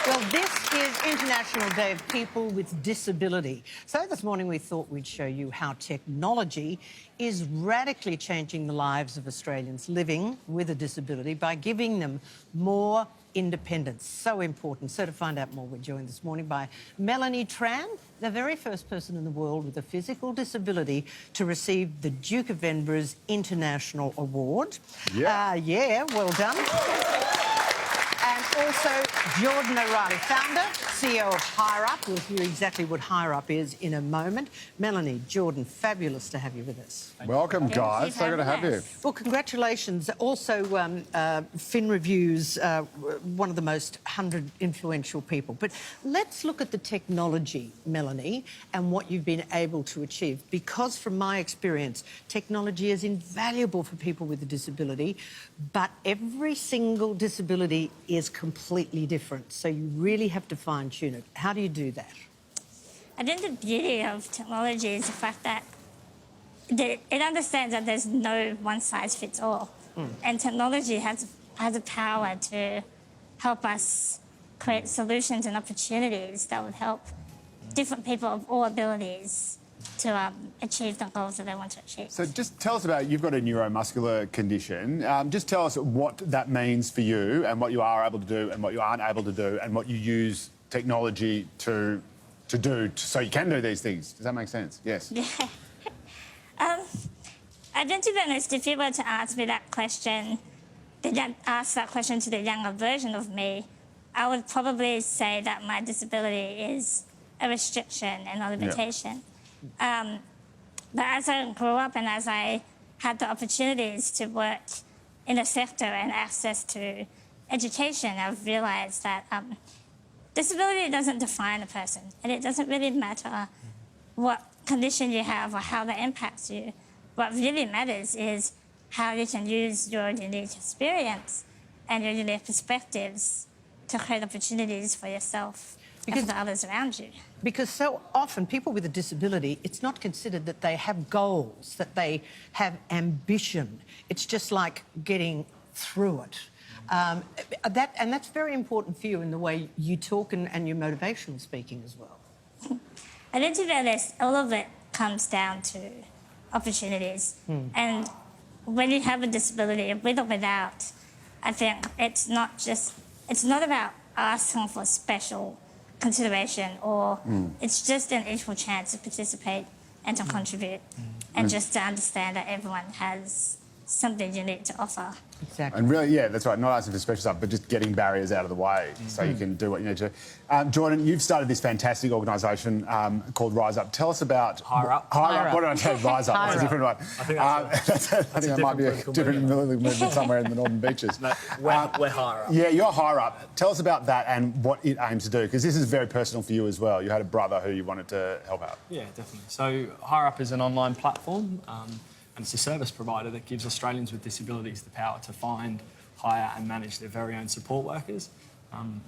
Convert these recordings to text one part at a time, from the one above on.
Well, this is International Day of People with Disability. So this morning we thought we'd show you how technology is radically changing the lives of Australians living with a disability by giving them more independence. So important. So to find out more, we're joined this morning by Melanie Tran, the very first person in the world with a physical disability to receive the Duke of Edinburgh's International Award. Yeah, well done. And also Jordan O'Reilly, founder, CEO of Hireup. We'll hear exactly what Hireup is in a moment. Melanie, Jordan, fabulous to have you with us. Welcome, guys. So good to have you. Well, congratulations. Also, Fin Review's one of the most 100 influential people. But let's look at the technology, Melanie, and what you've been able to achieve. Because from my experience, technology is invaluable for people with a disability, but every single disability is completely different. So you really have to fine-tune it. How do you do that? I think the beauty of technology is the fact that it understands that there's no one-size-fits-all. And technology has a power to help us create solutions and opportunities that would help different people of all abilities to achieve the goals that they want to achieve. So just tell us about, you've got a neuromuscular condition. Just tell us what that means for you and what you are able to do and what you aren't able to do and what you use technology to do so you can do these things. Does that make sense? Yes. Yeah. I think, to be honest, if you were to ask me that question, ask that question to the younger version of me, I would probably say that my disability is a restriction and not a limitation. But as I grew up and as I had the opportunities to work in a sector and access to education, I've realised that disability doesn't define a person, and it doesn't really matter what condition you have or how that impacts you. What really matters is how you can use your unique experience and your unique perspectives to create opportunities for yourself and for the others around you. Because so often people with a disability, it's not considered that they have goals, that they have ambition. It's just like getting through it. And that's very important for you in the way you talk and your motivational speaking as well. I think, to be honest, all of it comes down to opportunities. And when you have a disability, with or without, I think it's not about asking for special consideration or it's just an equal chance to participate and to contribute and just to understand that everyone has something unique to offer. Exactly. And really, yeah, that's right, not asking for special stuff, but just getting barriers out of the way so you can do what you need to. Jordan, you've started this fantastic organisation called Rise Up. Tell us about... Hireup. Hireup. What did I say? Rise Up. That's a different one. I think that might be a different movement somewhere in the Northern Beaches. No, we're Hireup. Yeah, you're Hireup. Tell us about that and what it aims to do, because this is very personal for you as well. You had a brother who you wanted to help out. Yeah, definitely. So Hireup is an online platform and it's a service provider that gives Australians with disabilities the power to find, hire and manage their very own support workers. And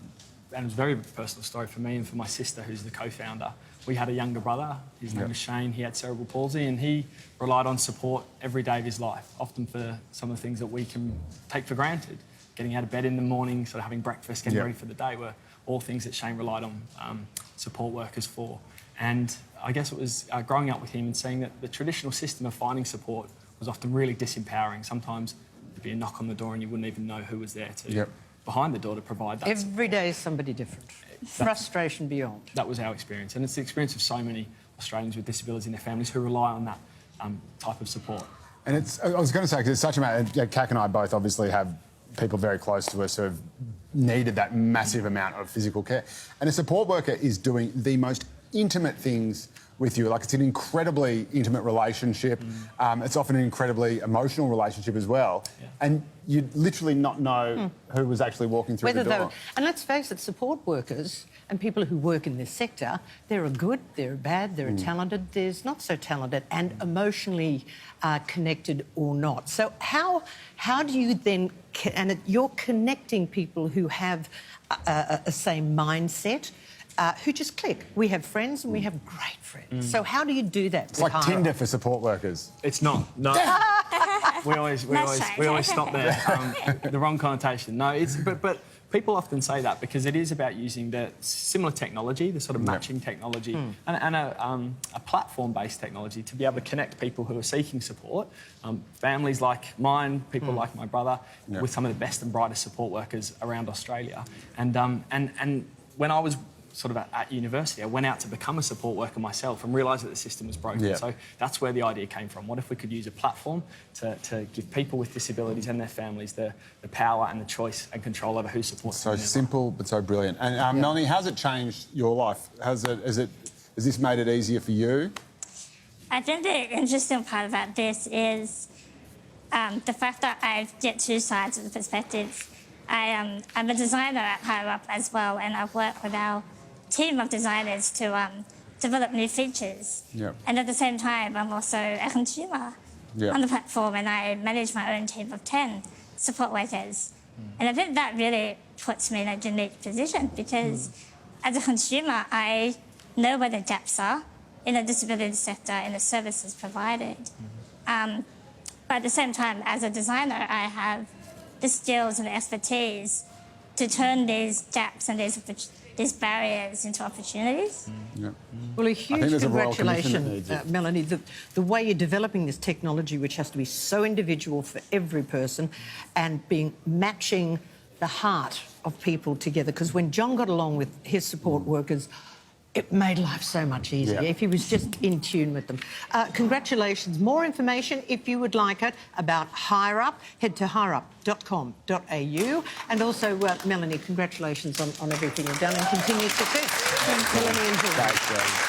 it was a very personal story for me and for my sister, who's the co-founder. We had a younger brother, his name was Shane, he had cerebral palsy and he relied on support every day of his life, often for some of the things that we can take for granted. Getting out of bed in the morning, sort of having breakfast, getting ready for the day were all things that Shane relied on support workers for. And I guess it was growing up with him and seeing that the traditional system of finding support was often really disempowering. Sometimes there'd be a knock on the door and you wouldn't even know who was there to behind the door to provide that Every day is somebody different. Frustration beyond. That was our experience. And it's the experience of so many Australians with disabilities and their families who rely on that type of support. And I was going to say, because it's such a matter... Kak and I both obviously have people very close to us who have needed that massive amount of physical care. And a support worker is doing the most intimate things with you. Like, it's an incredibly intimate relationship. It's often an incredibly emotional relationship as well. Yeah. And you'd literally not know who was actually walking through the door. And let's face it, support workers and people who work in this sector, there are good, there are bad, there are talented, there's not so talented and emotionally connected or not. So how do you then... And you're connecting people who have a same mindset, who just click. We have friends and we have great friends. So how do you do that? It's like Tinder for support workers. It's not. No. we always stop there. The wrong connotation. No, but people often say that because it is about using the similar technology, the sort of matching technology, and a platform-based technology to be able to connect people who are seeking support, families like mine, people like my brother, with some of the best and brightest support workers around Australia. And when I was sort of at university, I went out to become a support worker myself and realised that the system was broken. Yeah. So that's where the idea came from. What if we could use a platform to give people with disabilities and their families the power and the choice and control over who supports them? So simple, but so brilliant. And Melanie, how's it changed your life? Has this made it easier for you? I think the interesting part about this is the fact that I get two sides of the perspective. I'm a designer at Hireup as well, and I've worked with our team of designers to develop new features. Yep. And at the same time, I'm also a consumer on the platform, and I manage my own team of 10 support workers. And I think that really puts me in a unique position because as a consumer, I know where the gaps are in the disability sector and the services provided. But at the same time, as a designer, I have the skills and the expertise to turn these gaps and these barriers into opportunities. Well, a think huge there's a royal commission that congratulations, needs it. Melanie. The way you're developing this technology, which has to be so individual for every person, and matching the heart of people together. Because when John got along with his support workers, it made life so much easier if he was just in tune with them. Congratulations. More information, if you would like it, about Hireup, head to hireup.com.au. And also, Melanie, congratulations on everything you've done and continued success. Melanie and George. Thanks,